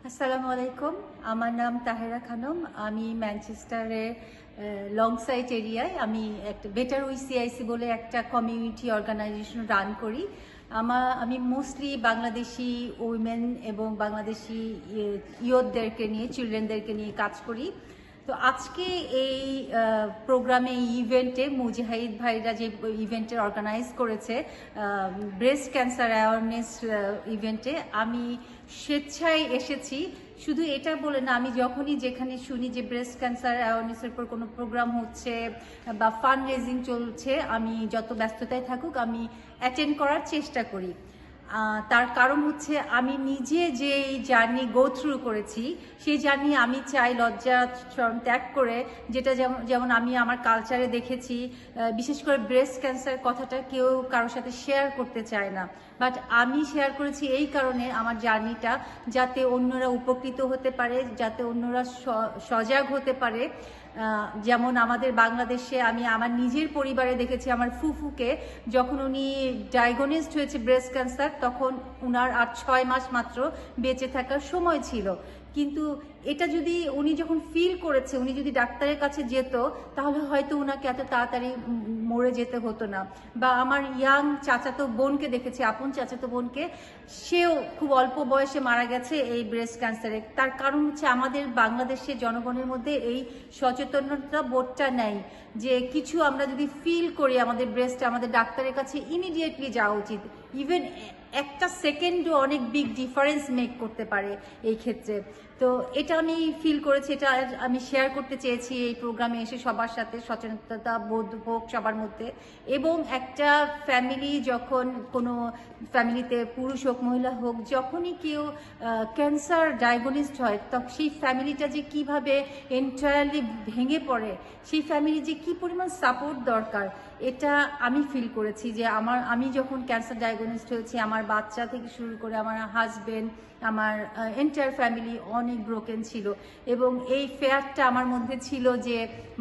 আসসালামু আলাইকুম। আমার নাম তাহেরা খানম। আমি ম্যানচেস্টারের লং সাইট এরিয়ায় আমি একটা বেটার উই সিআইসি বলে একটা কমিউনিটি অর্গানাইজেশন রান করি। আমি মোস্টলি বাংলাদেশি উইমেন এবং বাংলাদেশি ইয়ুথদেরকে নিয়ে, চিলড্রেনদেরকে নিয়ে কাজ করি। তো আজকে এই প্রোগ্রামে, এই ইভেন্টে মুজাহিদ ভাইরা যে ইভেন্টের অর্গানাইজ করেছে, ব্রেস্ট ক্যান্সার অ্যাওয়ারনেস ইভেন্টে আমি স্বেচ্ছায় এসেছি। শুধু এটা বলে না, আমি যখনই যেখানে শুনি যে ব্রেস্ট ক্যান্সার অ্যাওয়ারনেসের উপর কোনো প্রোগ্রাম হচ্ছে বা ফান্ড রেজিং চলছে, আমি যত ব্যস্ততায় থাকুক আমি অ্যাটেন্ড করার চেষ্টা করি। তার কারণ হচ্ছে আমি নিজে যে জার্নি গো থ্রু করেছি, সেই জার্নি আমি চাই লজ্জা শরম ত্যাগ করে, যেটা যেমন আমি আমার কালচারে দেখেছি, বিশেষ করে ব্রেস্ট ক্যান্সার কথাটা কেউ কারোর সাথে শেয়ার করতে চায় না, বাট আমি শেয়ার করেছি এই কারণে আমার জার্নিটা, যাতে অন্যরা উপকৃত হতে পারে, যাতে অন্যরা সজাগ হতে পারে। যেমন আমাদের বাংলাদেশে আমি আমার নিজের পরিবারে দেখেছি, আমার ফুফুকে যখন উনি ডায়াগনোজড হয়েছে ব্রেস্ট ক্যান্সার, তখন উনার আর 6 মাস মাত্র বেঁচে থাকার সময় ছিল। কিন্তু এটা যদি উনি যখন ফিল করেছে, উনি যদি ডাক্তারের কাছে যেত, তাহলে হয়তো উনাকে এত তাড়াতাড়ি মরে যেতে হতো না। বা আমার ইয়াং চাচাতো বোনকে দেখেছি, আপন চাচাতো বোনকে, সেও খুব অল্প বয়সে মারা গেছে এই ব্রেস্ট ক্যান্সারে। তার কারণ হচ্ছে আমাদের বাংলাদেশের জনগণের মধ্যে এই সচেতনতা বোধটা নেই যে কিছু আমরা যদি ফিল করি আমাদের ব্রেস্টে, আমাদের ডাক্তারের কাছে ইমিডিয়েটলি যাওয়া উচিত। ইভেন একটা সেকেন্ডও অনেক বিগ ডিফারেন্স মেক করতে পারে এই ক্ষেত্রে। তো এটা আমি ফিল করেছি, এটা আমি শেয়ার করতে চেয়েছি এই প্রোগ্রামে এসে সবার সাথে, সচেতনতা বোধ হোক সবার মধ্যে। এবং একটা ফ্যামিলি, যখন কোনো ফ্যামিলিতে পুরুষ হোক মহিলা হোক, যখনই কেউ ক্যান্সার ডায়াগনোজড হয়, তখন সেই ফ্যামিলিটা যে কিভাবে এন্টায়ারলি ভেঙে পড়ে, সেই ফ্যামিলি যে কি পরিমাণ সাপোর্ট দরকার, এটা আমি ফিল করেছি। যে আমি যখন ক্যান্সার ডায়াগনোজড হয়েছি, আমার বাচ্চা থেকে শুরু করে আমার হাজবেন্ড, আমার এন্টায়ার ফ্যামিলি অনেক ব্রোকেন ছিল। এবং এই ফেয়ারটা আমার মধ্যে ছিল যে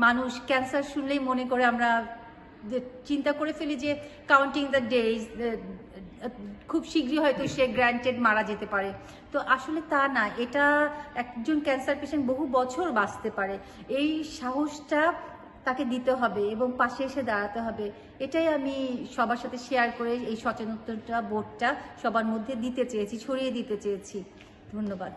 মানুষ ক্যান্সার শুনলেই মনে করে, আমরা চিন্তা করে ফেলি যে কাউন্টিং দ্য ডেজ, খুব শীঘ্রই হয়তো সে গ্র্যান্টেড মারা যেতে পারে। তো আসলে তা না, এটা একজন ক্যান্সার পেশেন্ট বহু বছর বাঁচতে পারে। এই সাহসটা তাকে দিতে হবে এবং পাশে এসে দাঁড়াতে হবে। এটাই আমি সবার সাথে শেয়ার করে এই সচেতনতা বোধটা সবার মধ্যে দিতে চেয়েছি, ছড়িয়ে দিতে চেয়েছি। ধন্যবাদ।